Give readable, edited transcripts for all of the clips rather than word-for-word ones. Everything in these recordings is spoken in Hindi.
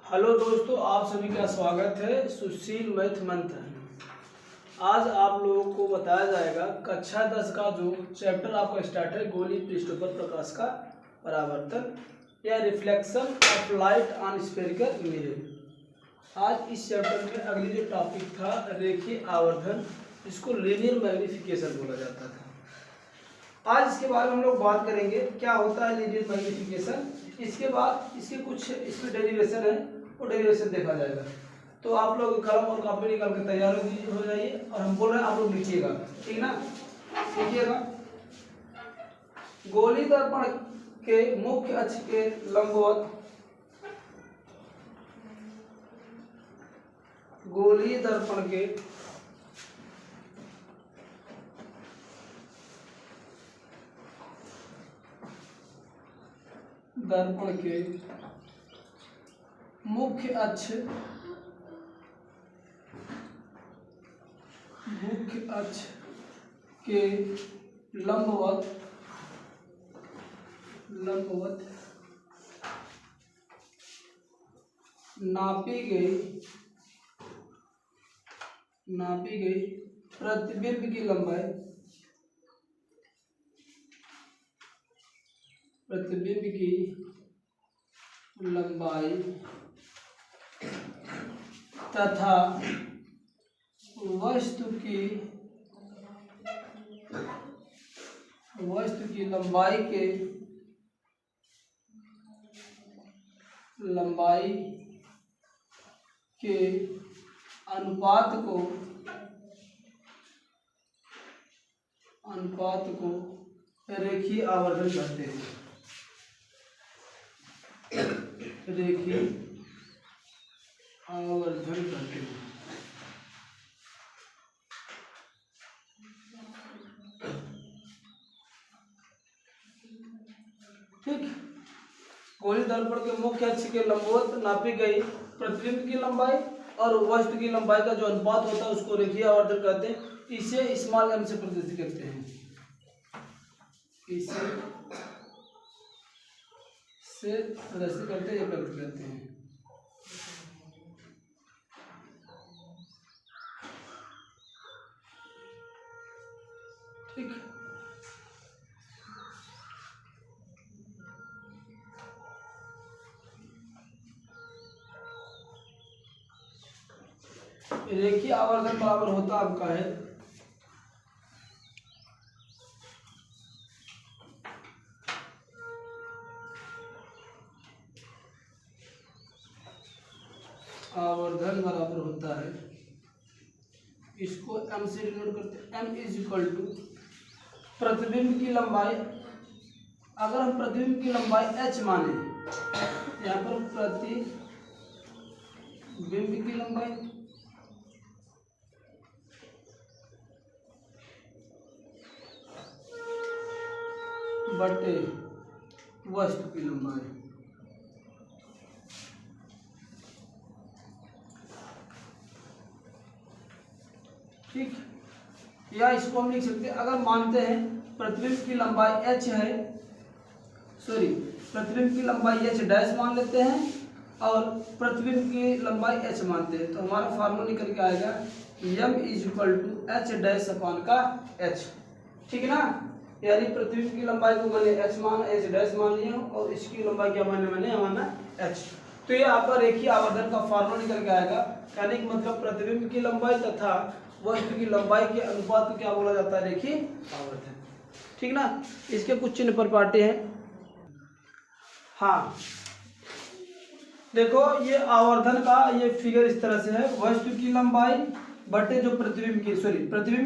हेलो दोस्तों, आप सभी का स्वागत है सुशील मैथ मंत्र। आज आप लोगों को बताया जाएगा कक्षा 10 का जो चैप्टर आपका स्टार्ट है, गोलीय पृष्ठों पर प्रकाश का परावर्तन या reflection of light on spherical mirror. आज इस चैप्टर में अगली जो टॉपिक था रेखीय आवर्धन, जिसको लीनियर मैग्निफिकेशन बोला जाता था। आज इसके बारे में हम लोग बात करेंगे क्या होता है लीनियर मैग्निफिकेशन। इसके बाद इसके कुछ इसमें डेरिवेशन है, वो डेरिवेशन देखा जाएगा। तो आप लोग कलम और कॉपी निकाल के तैयार हो जाइए और हम बोल रहे हैं आप लोग लिखिएगा, ठीक ना। लिखिएगा, गोलीय दर्पण के मुख्य अक्ष के लंबवत, गोलीय दर्पण के मुख्य अक्ष के लंबवत नापी गई प्रतिबिंब की लंबाई तथा वस्तु की लंबाई के अनुपात को रेखीय आवर्धन कहते हैं। रेखीय आवर्धन कहते हैं। ठीक, गोलीय दर्पण के मुख्य अक्ष के लंबवत नापी गई प्रतिबिंब की लंबाई और वस्तु की लंबाई का जो अनुपात होता है उसको रेखीय आवर्धन कहते हैं। इसे स्मॉल m से प्रदर्शित करते हैं। इसे प्रदर्शित करते हैं, व्यक्त करते हैं। ठीक, रेखीय आवर्धन बराबर होता आपका है आवर्धन बराबर होता है, इसको m से डिनोट करते हैं। m इज इक्वल टू प्रतिबिंब की लंबाई, अगर हम प्रतिबिंब की लंबाई h माने, यहाँ पर प्रतिबिंब की लंबाई बटे वस्तु की लंबाई, ठीक। या इसको हम लिख सकते हैं, अगर मानते हैं प्रतिबिंब की लंबाई h है, प्रतिबिंब की लंबाई h डैश मान लेते हैं और प्रतिबिंब की लंबाई h मानते हैं, तो हमारा फार्मूला निकल के आएगा m is equal to h dash अपान का h, ठीक है ना। यानी प्रतिबिंब की लंबाई को मैंने h डैश मान लिया और इसकी लंबाई क्या मैंने माना h। तो ये आपका रेखीय आवर्धन का फार्मूला निकल के आएगा। यानी कि मतलब प्रतिबिंब की लंबाई तथा वस्तु की लंबाई के अनुपात को क्या बोला जाता है, रेखीय आवर्धन, ठीक ना। इसके कुछ चिन्ह प्रपाटी हैं। हाँ देखो, ये आवर्धन का ये फिगर इस तरह से है, वस्तु की लंबाई बटे जो प्रतिबिंब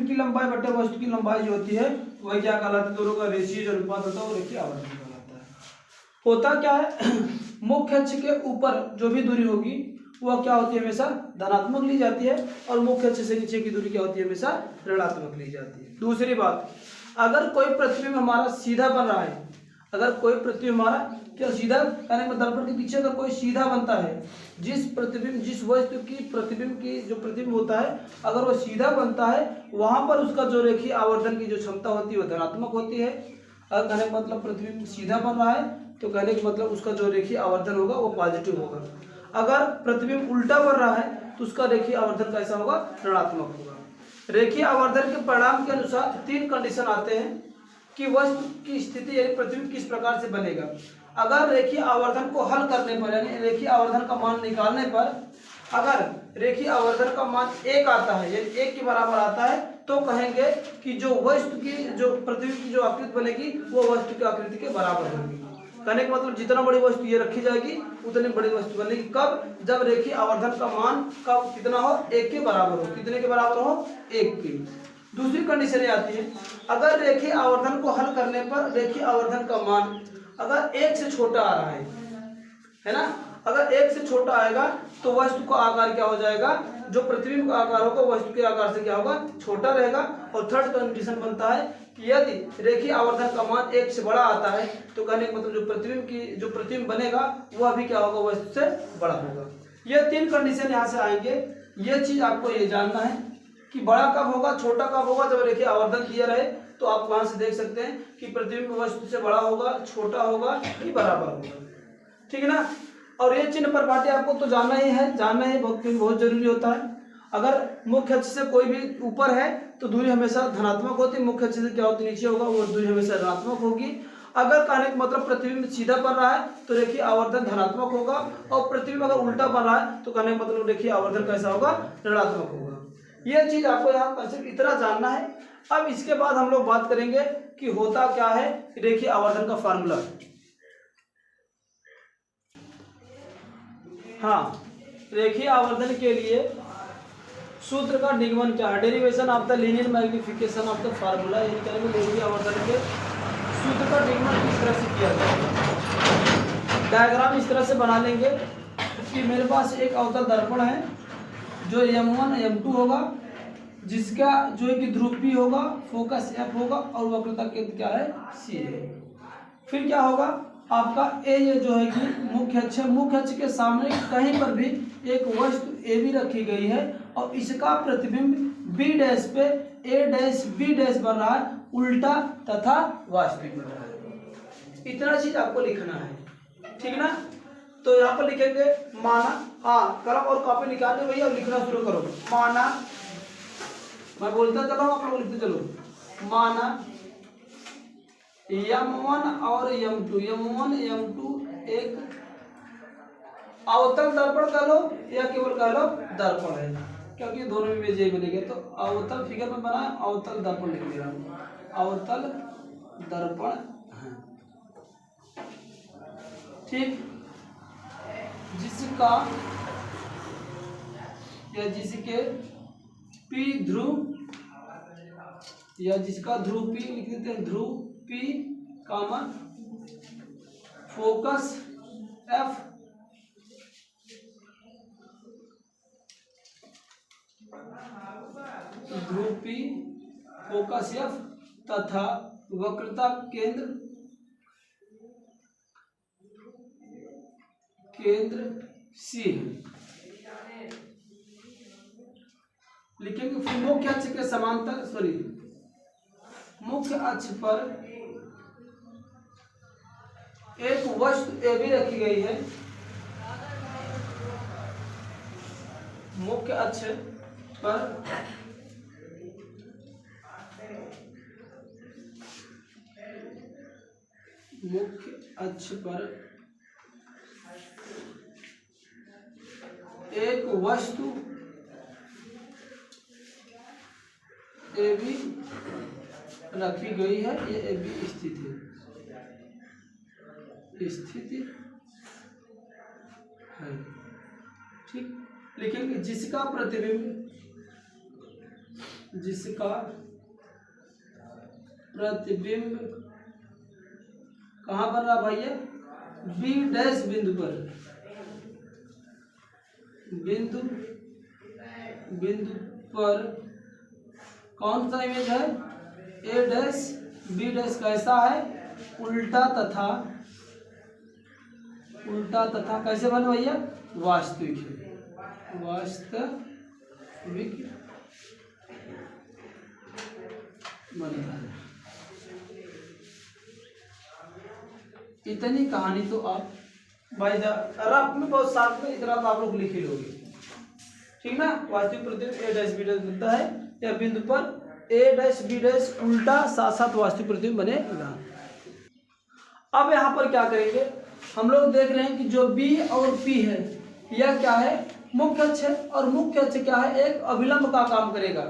की लंबाई बटे वस्तु की लंबाई जो होती है वह क्या कहलाता है, दोनों का रेशियो जो अनुपात होता है वो रेखीय आवर्धन कहलाता है। होता क्या है, मुख्य अक्ष के ऊपर जो भी दूरी होगी वह क्या होती है, हमेशा धनात्मक ली जाती है और मुख्य अक्ष से नीचे की दूरी क्या होती है, हमेशा ऋणात्मक ली जाती है। दूसरी बात, अगर कोई प्रतिबिंब हमारा सीधा बन रहा है, अगर कोई प्रतिबिंब हमारा क्या सीधा, यानी दर्पण के पीछे अगर कोई सीधा बनता है, जिस वस्तु की प्रतिबिंब की जो प्रतिबिंब होता है अगर वो सीधा बनता है, वहां पर उसका जो रेखीय आवर्धन की जो क्षमता होती है वो धनात्मक होती है। अगर कहने का मतलब प्रतिबिंब सीधा बन रहा है तो कहने का मतलब उसका जो रेखीय आवर्धन होगा वो पॉजिटिव होगा। अगर प्रतिबिंब उल्टा बन रहा है तो उसका रेखीय आवर्धन कैसा होगा, ऋणात्मक होगा। रेखीय आवर्धन के परिणाम के अनुसार 3 कंडीशन आते हैं कि वस्तु की स्थिति यानी प्रतिबिंब किस प्रकार से बनेगा। अगर रेखीय आवर्धन को हल करने पर यानी रेखीय आवर्धन का मान निकालने पर अगर रेखीय आवर्धन का मान 1 आता है यानी 1 के बराबर आता है तो कहेंगे कि जो वस्तु की जो प्रतिबिंब की जो आकृति बनेगी वो वस्तु की आकृति के बराबर होगी। कहने का मतलब जितना बड़ी वस्तु ये रखी जाएगी उतनी बड़ी वस्तु बनेगी। कब? जब रेखीय आवर्धन का मान कब कितना हो, 1 के बराबर हो। कितने के बराबर हो? 1 के। दूसरी कंडीशन ये आती है अगर रेखीय आवर्धन को हल करने पर रेखीय आवर्धन का मान अगर 1 से छोटा आ रहा है ना, अगर 1 से छोटा आएगा तो वस्तु का आकार क्या हो जाएगा, जो प्रतिबिंब का आकार होगा वस्तु के आकार से क्या होगा, छोटा रहेगा। और थर्ड कंडीशन बनता है कि यदि रेखीय आवर्धन का मान 1 से बड़ा आता है तो कहने का मतलब जो प्रतिबिंब बनेगा वह भी क्या होगा, वस्तु से बड़ा होगा। ये 3 कंडीशन यहाँ से आएंगे। ये चीज आपको ये जानना है कि बड़ा कब होगा, छोटा कब होगा। जब रेखीय आवर्धन दिया रहे तो आप वहां से देख सकते हैं कि प्रतिबिंब वस्तु से बड़ा होगा, छोटा होगा कि बराबर होगा, ठीक है ना। और ये चिन्ह पर बाटे आपको तो जानना ही है, जानना ही बहुत जरूरी होता है। अगर मुख्य अक्ष से कोई भी ऊपर है तो दूरी हमेशा धनात्मक होती है, मुख्य अक्ष से क्या होती नीचे होगा वो दूरी हमेशा ऋणात्मक होगी। अगर कहने का मतलब प्रतिबिंब सीधा बन रहा है तो रेखीय आवर्धन धनात्मक होगा, और प्रतिबिंब अगर उल्टा बन रहा है तो कहने का मतलब रेखीय आवर्धन कैसा होगा, ऋणात्मक होगा। यह चीज आपको यहाँ कंसेप्ट इतना जानना है। अब इसके बाद हम लोग बात करेंगे कि होता क्या है रेखीय आवर्धन का फार्मूला। हाँ, रेखीय आवर्धन के लिए सूत्र का निगमन क्या है, derivation of the linear magnification of the formula. यानी कहेंगे रेखीय आवर्धन के सूत्र का निगमन किस तरह से किया जाएगा। डायग्राम इस तरह से बना लेंगे कि मेरे पास एक अवतल दर्पण है जो M1 M2 होगा, जिसका जो है कि ध्रुव P होगा, फोकस F होगा और वक्रता केंद्र क्या है, C है। फिर क्या होगा आपका ए, ये जो है कि मुख्य अक्ष है, मुख्य अक्ष के सामने कहीं पर भी एक वस्तु ए भी रखी गई है और इसका प्रतिबिंब बी डैश पे ए डैश बी डैश बन रहा है, उल्टा तथा वास्तविक बन रहा है। इतना चीज आपको लिखना है, ठीक ना। तो यहाँ पर लिखेंगे माना, हाँ कलम और कॉपी निकालने भैया और लिखना शुरू करो। माना, मैं बोलता चलो आप लोग लिखते चलो। माना M1 और M2, M1 M2 एक अवतल दर्पण कह लो या केवल कह लो दर्पण है, क्योंकि दोनों में यही बनेगा। तो अवतल फिगर में बना है, अवतल दर्पण लिख दे रहा हूँ, अवतल दर्पण है, ठीक। जिसका या जिसके P ध्रुव या जिसका ध्रुव P लिख देते हैं, ध्रुव P कामा फोकस F ध्रुव P फोकस F तथा वक्रता केंद्र C लिखेंगे। फिर मुख्य अक्ष के समांतर मुख्य अक्ष पर एक वस्तु ए भी रखी गई है, मुख्य अक्ष पर एक वस्तु ए भी रखी गई है, ये ए भी स्थिति है, ठीक। लिखेंगे जिसका प्रतिबिंब कहाँ बन रहा भैया, बी डैश बिंदु पर कौन सा इमेज है, ए डैश बी डैश कैसा है, उल्टा तथा कैसे बने भैया, वास्तविक बनता है। इतनी कहानी तो आप बाय द रफ में बहुत साथ में इतना तो आप लोग लिख ही लोगे, ठीक ना। वास्तविक प्रतिबिंब ए डैश बी डैश बनता है, या बिंदु पर ए डैश बी डैश उल्टा साथ साथ वास्तविक प्रतिबिंब बनेगा। अब यहाँ पर क्या करेंगे, हम लोग देख रहे हैं कि जो बी और पी है यह क्या है, मुख्य अक्ष है, और मुख्य अक्ष क्या है, एक अभिलंब का काम करेगा,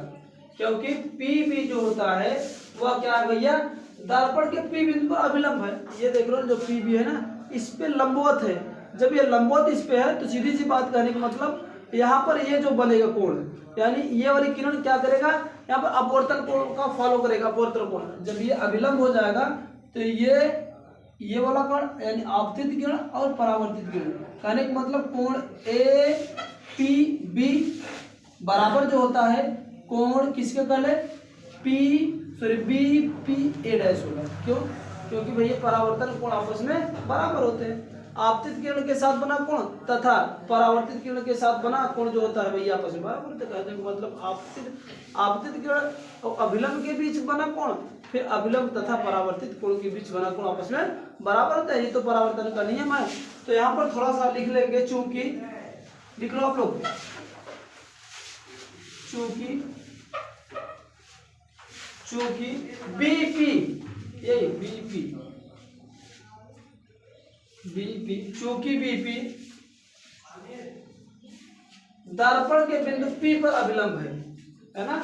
क्योंकि पी बी जो होता है वह क्या है भैया, दर्पण के पी बिंदु पर अभिलंब है। ये देख लो जो पी बी है ना, इस पे लंबवत है। जब ये लंबवत इस पे है तो सीधी सी बात कहने का मतलब यहाँ पर ये जो बनेगा कोण, यानी ये वाली किरण क्या करेगा, यहाँ पर अपवर्तन कोण का फॉलो करेगा, अपवर्तन कोण। जब ये अभिलंब हो जाएगा तो ये वाला कोण यानी आपतित किरण और परावर्तित किरण, कहने का मतलब कोण ए पी बी बराबर जो होता है कोण किसके कहले, बी पी ए डैश होगा। क्यों, क्योंकि भैया परावर्तन कोण आपस में बराबर होते हैं। आपतित किरण के साथ बना कोण तथा परावर्तित किरण के साथ बना कोण जो होता है भैया आपस में बराबर होता है। कहने का मतलब आपतित किरण और अभिलंब के बीच बना कोण, फिर अभिलंब तथा परावर्तित कोण के बीच बना कोण आपस में बराबर होता है। ये तो परावर्तन का नियम है। तो यहाँ पर थोड़ा सा लिख लेंगे, चूंकि लिख लो आप लोग, चूंकि बीपी, यही बीपी चूंकि बीपी दर्पण के बिंदु पी पर अभिलंब है ना,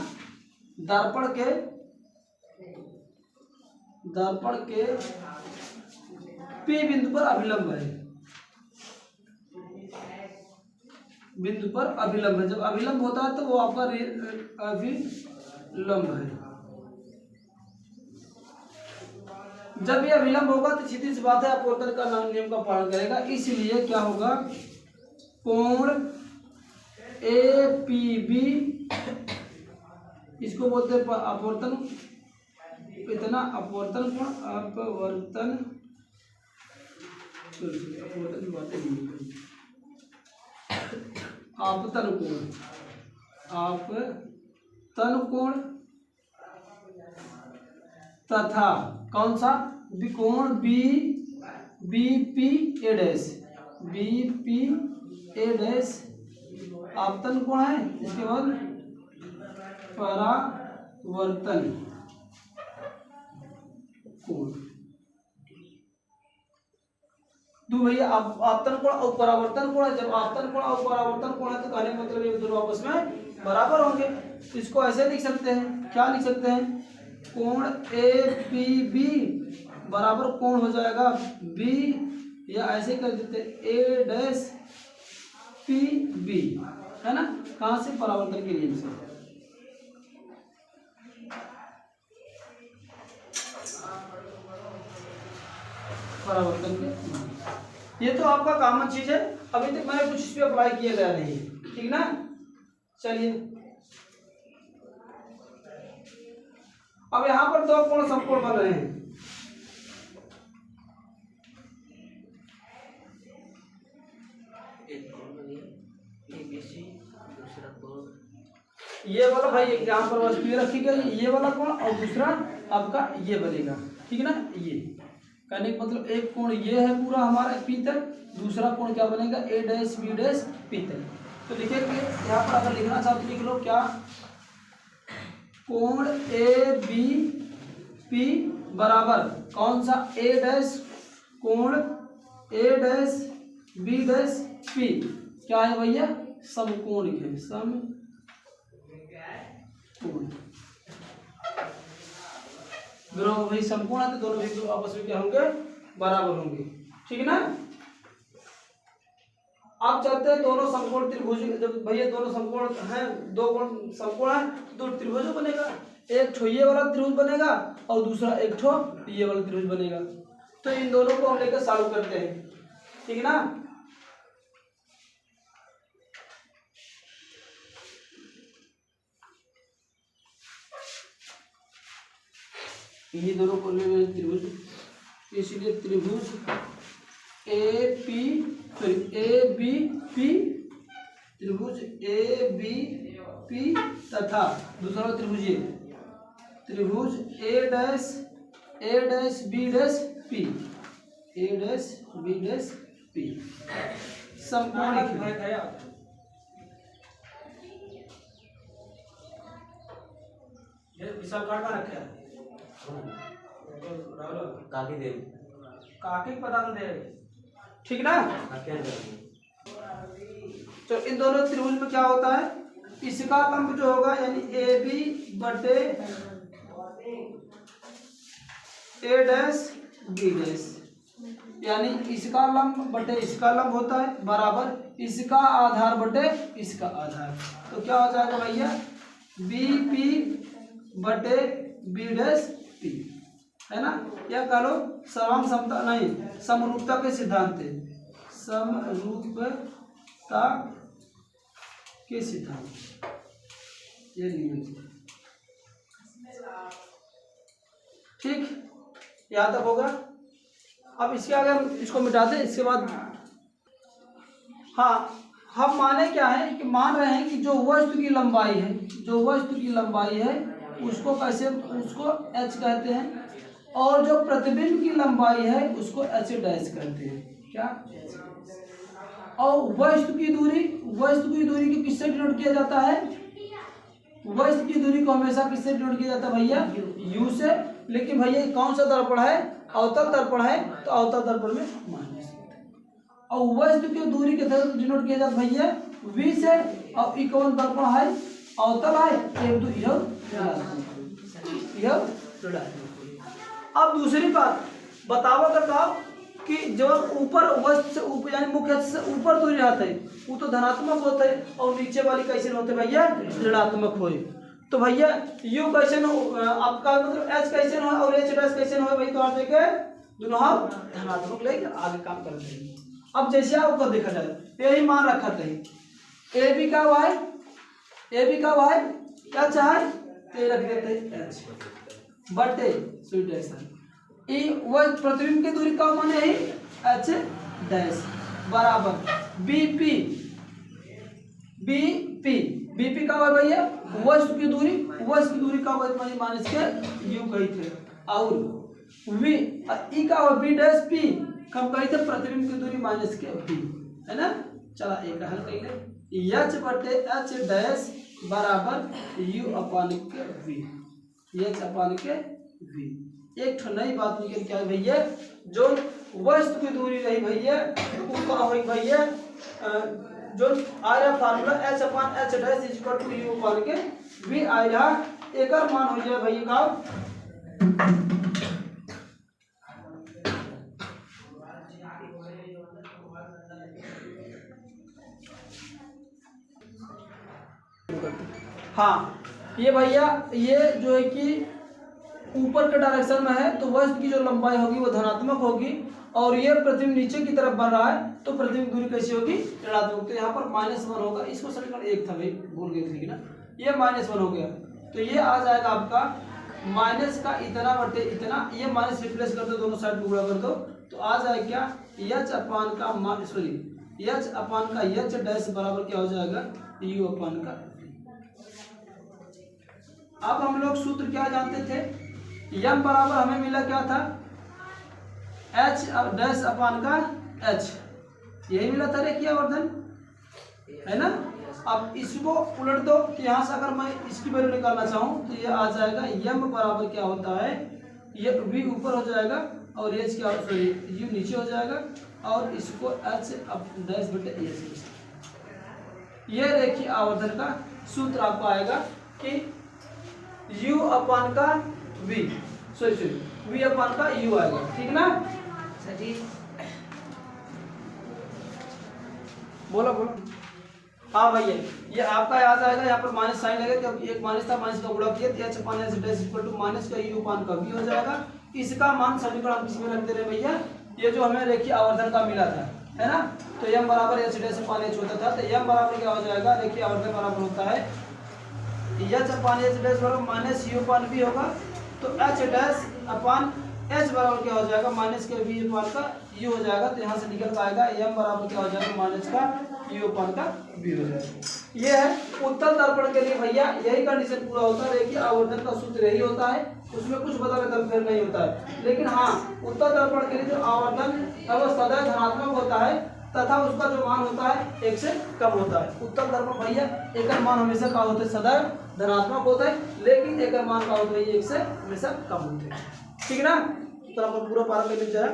दर्पण के पी बिंदु पर अभिलंब है, बिंदु पर अभिलंब है। जब अभिलंब होता है तो वो आपका अभिलंब है। जब ये अभिलंब होगा तो सीधी सी बात है अपवर्तन का नियम का पालन करेगा, इसलिए क्या होगा, कोण ए पी बी इसको बोलते हैं अपवर्तन, इतना अपवर्तन कोण, अपवर्तन आपतन कोण तथा कौन सा कोण B P A dash, B P A dash आपतन कोण है, इसके बाद परावर्तन कोण। तो भैया आपतन कोण और परावर्तन कोण है। जब आपतन कोण और परावर्तन कोण है तो कहने का मतलब ये दोनों आपस में बराबर होंगे। तो इसको ऐसे लिख सकते हैं, क्या लिख सकते हैं, कोण ए पी बी बराबर कोण हो जाएगा बी, या ऐसे कर देते ए डैश पी बी, है ना। कहाँ से, परावर्तन के नियम से। परावर्तन के, ये तो आपका कॉमन चीज है, अभी तक मैंने कुछ इस पे अप्लाई किया गया नहीं, ठीक ना। चलिए अब यहाँ पर दो कोण समकोण बन रहे हैं, ये वाला भाई यहाँ पर वस्तु रखी गई, ये वाला कोण, और दूसरा आपका ये बनेगा, ठीक ना। ये कहने का मतलब एक कोण ये है पूरा हमारा पी तक, दूसरा कोण क्या बनेगा, ए डैश बी डैश पी तक। तो लिखेंगे यहाँ पर, अगर लिखना चाहते लिख लो क्या, कोण ए बी पी बराबर कौन सा, ए डैश कोण ए डैश बी डैश पी क्या है भैया, समकोण है, समकोण। दोनों भाई समकोण है तो दोनों बिंदु आपस में क्या होंगे, बराबर होंगे, ठीक ना। आप चाहते हैं दोनों समकोण त्रिभुज, जब भैया दोनों समकोण हैं, दो कोण समकोण है तो दो त्रिभुज बनेगा, एक ठो ये वाला त्रिभुज बनेगा और दूसरा एक ठो ये वाला त्रिभुज बनेगा। तो इन दोनों को हम लेकर सॉल्व करते हैं, ठीक ना। ये दोनों को ले त्रिभुज, इसलिए त्रिभुज ए बी पी, त्रिभुज ए बी पी तथा दूसरा त्रिभुज ये त्रिभुज A dash B dash P, A dash B dash P. P समकोणिक विशाल कार्ड का रखे काकी पता दे, ठीक ना। तो इन दोनों त्रिभुज में क्या होता है, इसका लंब जो होगा यानी ए बी बटे ए डैश बी डैश, यानी इसका लंब बटे इसका लंब होता है बराबर इसका आधार बटे इसका आधार। तो क्या हो जाएगा भैया, बी पी बटे बी डैश पी, है ना। या कह लो सर्वांग समता नहीं, समरूपता के सिद्धांत, समरूपता के सिद्धांत, ये नियम, ठीक, यहाँ तक होगा। अब इसके आगे हम इसको मिटा दें, इसके बाद हाँ हम माने क्या है कि मान रहे हैं कि जो वस्तु की लंबाई है, जो वस्तु की लंबाई है उसको कैसे, उसको h कहते हैं, और जो प्रतिबिंब की लंबाई है उसको h डैश कहते हैं, क्या। और वस्तु की दूरी को किससे डिनोट किया जाता है, वस्तु की दूरी को हमेशा किससे डिनोट किया जाता है भैया, u से। लेकिन भैया कौन सा दर्पण है, अवतल दर्पण है, तो अवतल दर्पण में माइनस। और वस्तु की दूरी के तरफ डिनोट किया जाता है भैया v से, और इक्वल दर्पण है, अवतल है, एक दो यह। अब दूसरी बात बताओ तो कि जब ऊपर वस्तु से ऊपर यानी मुख्य से ऊपर दूरी रहता है वो तो धनात्मक होता है, और नीचे वाली कैसे होते भैया, ऋणात्मक हो। तो भैया यू कैसे आपका मतलब एच कैसे हो और एच डैश कैसे हो भाई, तो आप देखे दोनों हम धनात्मक लेके आगे काम करते हैं। अब जैसे आपको देखा जाए यही मान रखा था, ए बी का वाई क्या चाहे तो रख देते एच बटे स्वीट ई वह प्रतिबिंब की दूरी का मान है एच डैश बराबर बी पी का है भैया वस्तु की दूरी का वही माइनस के यू कही थे, और वी ई का बी डैश पी कम कही थे प्रतिबिंब की दूरी माइनस के वी, है ना। चला एक हल कर ले, एच बटे एच डैश बराबर you upon K we, H upon K we. एक नई बात निकल क्या है भैया, जो वस्तु की दूरी रही भैया उसका हुई भैया जो आया formula H upon H dash is equal to U upon K V आया, एक मान हो जाए भैया का हाँ ये भैया ये जो है कि ऊपर के डायरेक्शन में है तो वस्तु की जो लंबाई होगी वो धनात्मक होगी, और ये प्रतिबिंब नीचे की तरफ बढ़ रहा है तो प्रतिबिंब दूरी कैसी होगी, ऋणात्मक। तो यहाँ पर -1 होगा, इसको समीकरण 1 था भाई, भूल गए थे ना, ये -1 हो गया। तो ये आ जाएगा आपका माइनस का इतना बटे इतना, ये माइनस रिप्लेस कर दो, दोनों साइड गुणा कर दो, तो आ जाए क्या एच अपान का एच अपान का एच डैश बराबर क्या हो जाएगा यू अपान का। अब हम लोग सूत्र क्या जानते थे, यम बराबर हमें मिला क्या था एच डैश अपान का एच, यही मिला था रेखीय आवर्धन, है ना। अब इसको उलट दो तो यहाँ से अगर मैं इसकी वैल्यू निकालना चाहूँ तो ये आ जाएगा यम बराबर क्या होता है, ये वी ऊपर हो जाएगा और एच क्या यू नीचे हो जाएगा, और इसको एच डैश बटे एच। ये रेखीय आवर्धन का सूत्र आपको आएगा कि u अपान का v v अपान का u आएगा, ठीक ना। सही बोलो हाँ भैया, ये आपका याद आएगा, यहाँ पर माइनस साइन लगेगा क्योंकि एक माइनस था, माइनस का गुणा किया तो H upon H dash equal to minus का u अपान का v हो जाएगा। इसका मान समीकरण हम किसमें रख दे रहे भैया, ये जो हमें रेखीय आवर्धन का मिला था, है ना। तो m बराबर एच डैश अपान एच होता था, तो m बराबर क्या हो जाएगा, रेखीय आवर्धन बराबर होता है एच अपान एच डैश बराबर माइनस यू अपान वी होगा, तो एच डैश अपान एच बराबर क्या हो जाएगा माइनस के वी अपान का यू हो जाएगा। तो यहाँ से निकल का आएगा एम बराबर क्या हो जाएगा माइनस का यू अपान का वी हो जाएगा। ये है उत्तल दर्पण के लिए भैया, यही कंडीशन पूरा होता है, देखिए आवर्धन का सूत्र यही होता है। उसमें कुछ बदल बदल फेर नहीं होता है। लेकिन हाँ, उत्तर दर्पण के लिए जो आवर्धन है वो सदैव धनात्मक होता है तथा उसका जो मान होता है 1 से कम होता है। उत्तर दर्पण भैया एकर मान हमेशा का होता है, सदैव धनात्मक होता है, लेकिन एकर मान का होता है 1 से हमेशा कम होते हैं। ठीक है ना? तो आपको पूरा पारा ले लीजिए।